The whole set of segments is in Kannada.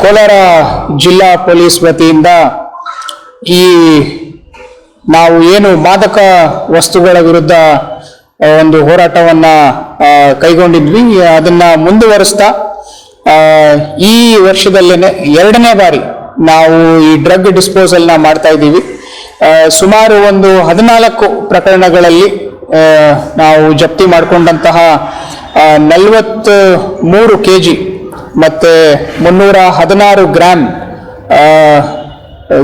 ಕೋಲಾರ ಜಿಲ್ಲಾ ಪೊಲೀಸ್ ವತಿಯಿಂದ ಈ ನಾವು ಏನು ಮಾದಕ ವಸ್ತುಗಳ ವಿರುದ್ಧ ಒಂದು ಹೋರಾಟವನ್ನ ಕೈಗೊಂಡಿದ್ವಿ, ಅದನ್ನ ಮುಂದುವರಿಸ್ತಾ ಈ ವರ್ಷದಲ್ಲೇನೆ 2ನೇ ಬಾರಿ ನಾವು ಈ ಡ್ರಗ್ ಡಿಸ್ಪೋಸಲ್ನ ಮಾಡ್ತಾ ಇದ್ದೀವಿ. ಸುಮಾರು ಒಂದು 14 ಪ್ರಕರಣಗಳಲ್ಲಿ ನಾವು ಜಪ್ತಿ ಮಾಡಿಕೊಂಡಂತಹ 43 kg ಮತ್ತೆ 316 ಗ್ರಾಂ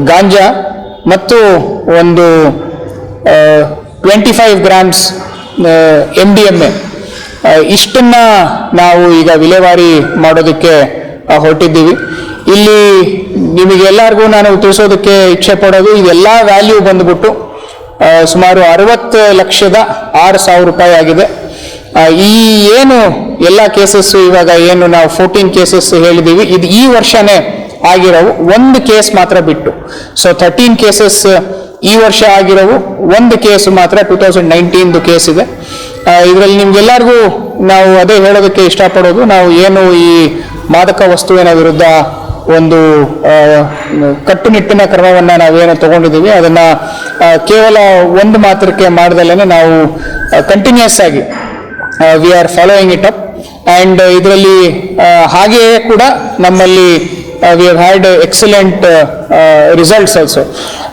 ಗಾಂಜಾ ಮತ್ತು ಒಂದು 25 ಗ್ರಾಮ್ಸ್ MDMA ಇಷ್ಟನ್ನ ನಾವು ಈಗ ವಿಲೇವಾರಿ ಮಾಡೋದಕ್ಕೆ ಹೊರಟಿದ್ದೀವಿ. ಇಲ್ಲಿ ನಿಮಗೆಲ್ಲರಿಗೂ ನಾನು ತಿಳಿಸೋದಕ್ಕೆ ಇಚ್ಛೆ ಪಡೋದು, ಇದೆಲ್ಲ ವ್ಯಾಲ್ಯೂ ಬಂದ್ಬಿಟ್ಟು ಸುಮಾರು 60,06,000 ರೂಪಾಯಿ ಆಗಿದೆ. ಈ ಏನು ಎಲ್ಲ ಕೇಸಸ್ ಇವಾಗ ಏನು ನಾವು 14 ಕೇಸಸ್ ಹೇಳಿದ್ದೀವಿ, ಇದು ಈ ವರ್ಷನೇ ಆಗಿರೋವು, ಒಂದು ಕೇಸ್ ಮಾತ್ರ ಬಿಟ್ಟು. ಸೊ 13 ಕೇಸಸ್ ಈ ವರ್ಷ ಆಗಿರೋವು, ಒಂದು ಕೇಸ್ ಮಾತ್ರ 2019 ಕೇಸ್ ಇದೆ. ಇದರಲ್ಲಿ ನಿಮ್ಗೆಲ್ಲರಿಗೂ ನಾವು ಅದೇ ಹೇಳೋದಕ್ಕೆ ಇಷ್ಟಪಡೋದು, ನಾವು ಏನು ಈ ಮಾದಕ ವಸ್ತುವಿನ ವಿರುದ್ಧ ಒಂದು ಕಟ್ಟುನಿಟ್ಟಿನ ಕ್ರಮವನ್ನು ನಾವೇನು ತಗೊಂಡಿದ್ದೀವಿ, ಅದನ್ನ ಕೇವಲ ಒಂದು ಮಾತ್ರಕ್ಕೆ ಮಾಡ್ದಲ್ಲೇ ನಾವು ಕಂಟಿನ್ಯೂಸ್ ಆಗಿ we are following it up. And ಇದರಲ್ಲಿ ಹಾಗೆಯೇ ಕೂಡ ನಮ್ಮಲ್ಲಿ we have had excellent results also.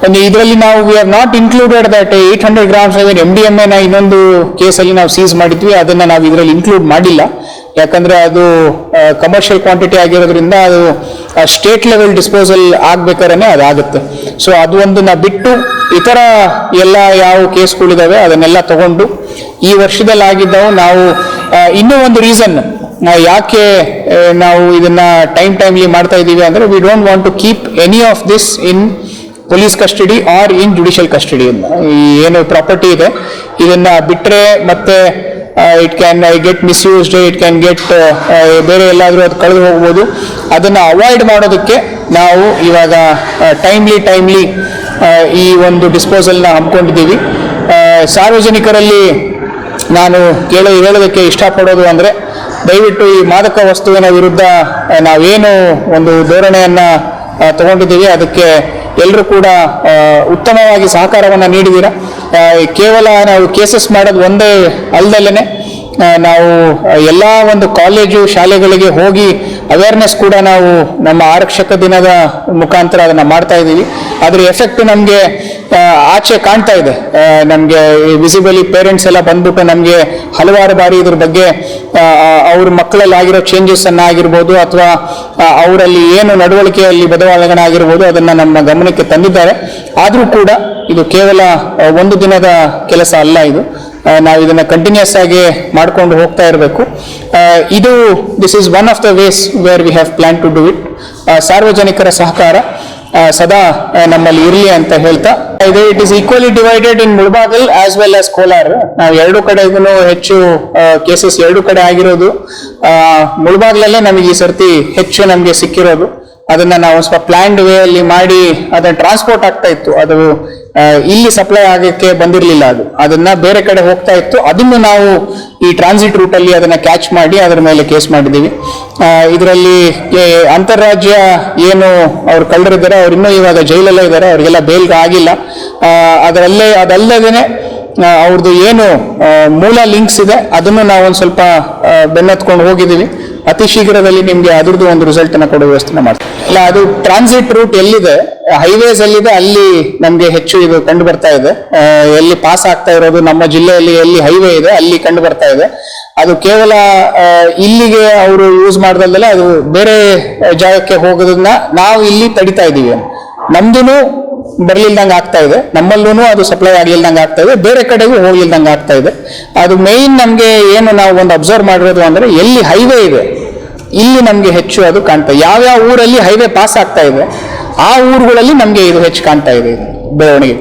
And ಇದರಲ್ಲಿ ನಾವು we have not included that 800 grams MDMA ನ ಇನ್ನೊಂದು ಕೇಸಲ್ಲಿ ನಾವು ಸೀಸ್ ಮಾಡಿದ್ವಿ, ಅದನ್ನ ನಾವು ಇದರಲ್ಲಿ ಇನ್ಕ್ಲೂಡ್ ಮಾಡಿಲ್ಲ. ಯಾಕಂದ್ರೆ ಅದು ಕಮರ್ಷಿಯಲ್ ಕ್ವಾಂಟಿಟಿ ಆಗಿರೋದ್ರಿಂದ ಅದು ಸ್ಟೇಟ್ ಲೆವೆಲ್ ಡಿಸ್ಪೋಸಲ್ ಆಗ್ಬೇಕಾದ್ರೆ ಅದಾಗುತ್ತೆ. ಸೊ ಅದು ಒಂದನ್ನ ಬಿಟ್ಟು ಇತರ ಎಲ್ಲ ಯಾವ ಕೇಸ್ಗಳಿದಾವೆ ಅದನ್ನೆಲ್ಲ ತಗೊಂಡು ಈ ವರ್ಷದಲ್ಲಿ ಆಗಿದ್ದವು. ನಾವು ಇನ್ನೂ ಒಂದು ರೀಸನ್ ಯಾಕೆ ನಾವು ಇದನ್ನ ಟೈಮ್ಲಿ ಮಾಡ್ತಾ ಇದ್ದೀವಿ ಅಂದ್ರೆ, we don't want to keep any of this in police custody or in judicial custody. ಈ ಏನು ಪ್ರಾಪರ್ಟಿ ಇದೆ ಇದನ್ನ ಬಿಟ್ರೆ ಮತ್ತೆ it can get misused, it can get ಬೇರೆ ಎಲ್ಲಾದರೂ ಅದು ಕಳೆದು ಹೋಗ್ಬೋದು. ಅದನ್ನ ಅವಾಯ್ಡ್ ಮಾಡೋದಕ್ಕೆ ನಾವು ಇವಾಗ ಟೈಮ್ಲಿ ಈ ಒಂದು ಡಿಸ್ಪೋಸಲ್ನ ಹಮ್ಮಿಕೊಂಡಿದ್ದೀವಿ. ಸಾರ್ವಜನಿಕರಲ್ಲಿ ನಾನು ಹೇಳೋದಕ್ಕೆ ಇಷ್ಟಪಡೋದು ಅಂದರೆ, ದಯವಿಟ್ಟು ಈ ಮಾದಕ ವಸ್ತುವಿನ ವಿರುದ್ಧ ನಾವೇನು ಒಂದು ಧೋರಣೆಯನ್ನ ತಗೊಂಡಿದ್ದೀವಿ ಅದಕ್ಕೆ ಎಲ್ಲರೂ ಕೂಡ ಉತ್ತಮವಾಗಿ ಸಹಕಾರವನ್ನು ನೀಡಿದ್ದೀರಾ. ಕೇವಲ ನಾವು ಕೇಸಸ್ ಮಾಡೋದು ಒಂದೇ ಅಲ್ದಲ್ಲೇ ನಾವು ಎಲ್ಲ ಒಂದು ಕಾಲೇಜು ಶಾಲೆಗಳಿಗೆ ಹೋಗಿ ಅವೇರ್ನೆಸ್ ಕೂಡ ನಾವು ನಮ್ಮ ಆರಕ್ಷಕ ದಿನದ ಮುಖಾಂತರ ಅದನ್ನು ಮಾಡ್ತಾ ಇದ್ದೀವಿ. ಅದರ ಎಫೆಕ್ಟ್ ನಮಗೆ ಆಚೆ ಕಾಣ್ತಾ ಇದೆ. ನಮಗೆ ವಿಸಿಬಲಿ ಪೇರೆಂಟ್ಸ್ ಎಲ್ಲ ಬಂದ್ಬಿಟ್ಟು ನಮಗೆ ಹಲವಾರು ಬಾರಿ ಇದ್ರ ಬಗ್ಗೆ ಅವ್ರ ಮಕ್ಕಳಲ್ಲಿ ಆಗಿರೋ ಚೇಂಜಸ್ ಅನ್ನ ಆಗಿರ್ಬೋದು ಅಥವಾ ಅವರಲ್ಲಿ ಏನು ನಡವಳಿಕೆಯಲ್ಲಿ ಬದಲಾವಣೆ ಆಗಿರ್ಬೋದು ಅದನ್ನು ನಮ್ಮ ಗಮನಕ್ಕೆ ತಂದಿದ್ದಾರೆ. ಆದರೂ ಕೂಡ ಇದು ಕೇವಲ ಒಂದು ದಿನದ ಕೆಲಸ ಅಲ್ಲ, ಇದು ನಾವು ಇದನ್ನ ಕಂಟಿನ್ಯೂಸ್ ಆಗಿ ಮಾಡ್ಕೊಂಡು ಹೋಗ್ತಾ ಇರಬೇಕು. This is one of the ways where we have plan to do it. ಸಾರ್ವಜನಿಕರ ಸಹಕಾರ ಸದಾ ನಮ್ಮಲ್ಲಿ ಇರಲಿ ಅಂತ ಹೇಳ್ತಾ ಇದೆ. It is equally divided in Mulbagal as well as Kolar. ನಾವು ಎರಡು ಕಡೆಗೂ ಹೆಚ್ಚು ಕೇಸಸ್ ಎರಡು ಕಡೆ ಆಗಿರೋದು. ಮುಳಬಾಗಿಲಲ್ಲೇ ನಮಗೆ ಈ ಸರ್ತಿ ಹೆಚ್ಚು ನಮಗೆ ಸಿಕ್ಕಿರೋದು. ಅದನ್ನ ನಾವು ಸ್ವಲ್ಪ ಪ್ಲಾನ್ಡ್ ವೇ ಅಲ್ಲಿ ಮಾಡಿ ಅದನ್ನ ಟ್ರಾನ್ಸ್ಪೋರ್ಟ್ ಆಗ್ತಾ ಇತ್ತು, ಅದು ಇಲ್ಲಿ ಸಪ್ಲೈ ಆಗಕ್ಕೆ ಬಂದಿರಲಿಲ್ಲ, ಅದನ್ನ ಬೇರೆ ಕಡೆ ಹೋಗ್ತಾ ಇತ್ತು. ಅದನ್ನು ನಾವು ಈ ಟ್ರಾನ್ಸಿಟ್ ರೂಟ್ ಅಲ್ಲಿ ಅದನ್ನ ಕ್ಯಾಚ್ ಮಾಡಿ ಅದರ ಮೇಲೆ ಕೇಸ್ ಮಾಡಿದ್ದೀವಿ. ಇದರಲ್ಲಿ ಅಂತಾರಾಜ್ಯ ಏನು ಅವ್ರು ಕಳ್ಳರಿದ್ದಾರೆ ಅವ್ರು ಇನ್ನೂ ಇವಾಗ ಜೈಲಲ್ಲೇ ಇದ್ದಾರೆ, ಅವ್ರಿಗೆಲ್ಲ ಬೇಲ್ಗೆ ಆಗಿಲ್ಲ. ಅದಲ್ಲದೇನೆ ಅವ್ರದ್ದು ಏನು ಮೂಲ ಲಿಂಕ್ಸ್ ಇದೆ ಅದನ್ನು ನಾವು ಒಂದು ಸ್ವಲ್ಪ ಬೆನ್ನತ್ಕೊಂಡು ಹೋಗಿದ್ದೀವಿ. ಅತಿ ಶೀಘ್ರದಲ್ಲಿ ನಿಮ್ಗೆ ಅದ್ರದ್ದು ಒಂದು ರಿಸಲ್ಟ್ ಅನ್ನ ಕೊಡೋ ವ್ಯವಸ್ಥೆ ಮಾಡ್ತೀವಿ. ಇಲ್ಲ, ಅದು ಟ್ರಾನ್ಸಿಟ್ ರೂಟ್ ಎಲ್ಲಿದೆ, ಹೈವೇಸ್ ಎಲ್ಲಿದೆ ಅಲ್ಲಿ ನಮ್ಗೆ ಹೆಚ್ಚು ಇದು ಕಂಡು ಬರ್ತಾ ಇದೆ. ಎಲ್ಲಿ ಪಾಸ್ ಆಗ್ತಾ ಇರೋದು ನಮ್ಮ ಜಿಲ್ಲೆಯಲ್ಲಿ ಎಲ್ಲಿ ಹೈವೇ ಇದೆ ಅಲ್ಲಿ ಕಂಡು ಬರ್ತಾ ಇದೆ. ಅದು ಕೇವಲ ಇಲ್ಲಿಗೆ ಅವರು ಯೂಸ್ ಮಾಡ್ದಲ್ಲೇ ಅದು ಬೇರೆ ಜಾಗಕ್ಕೆ ಹೋಗೋದನ್ನ ನಾವು ಇಲ್ಲಿ ತಡಿತಾ ಇದ್ದೀವಿ. ನಮ್ದು ಬರ್ಲಿಲ್ದಂಗೆ ಆಗ್ತಾ ಇದೆ, ನಮ್ಮಲ್ಲೂ ಅದು ಸಪ್ಲೈ ಆಗ್ಲಿಲ್ದಂಗೆ ಆಗ್ತಾ ಇದೆ, ಬೇರೆ ಕಡೆಗೂ ಹೋಗ್ಲಿಲ್ದಂಗೆ ಆಗ್ತಾ ಇದೆ. ಅದು ಮೇಯ್ನ್ ನಮ್ಗೆ ಏನು ನಾವು ಒಂದು ಅಬ್ಸರ್ವ್ ಮಾಡಿರೋದು ಅಂದ್ರೆ, ಎಲ್ಲಿ ಹೈವೇ ಇದೆ ಇಲ್ಲಿ ನಮ್ಗೆ ಹೆಚ್ಚು ಅದು ಕಾಣ್ತಾ ಇದೆ. ಯಾವ್ಯಾವ ಊರಲ್ಲಿ ಹೈವೇ ಪಾಸ್ ಆಗ್ತಾ ಇದೆ ಆ ಊರುಗಳಲ್ಲಿ ನಮ್ಗೆ ಇದು ಹೆಚ್ಚು ಕಾಣ್ತಾ ಇದೆ ಬೆಳವಣಿಗೆ.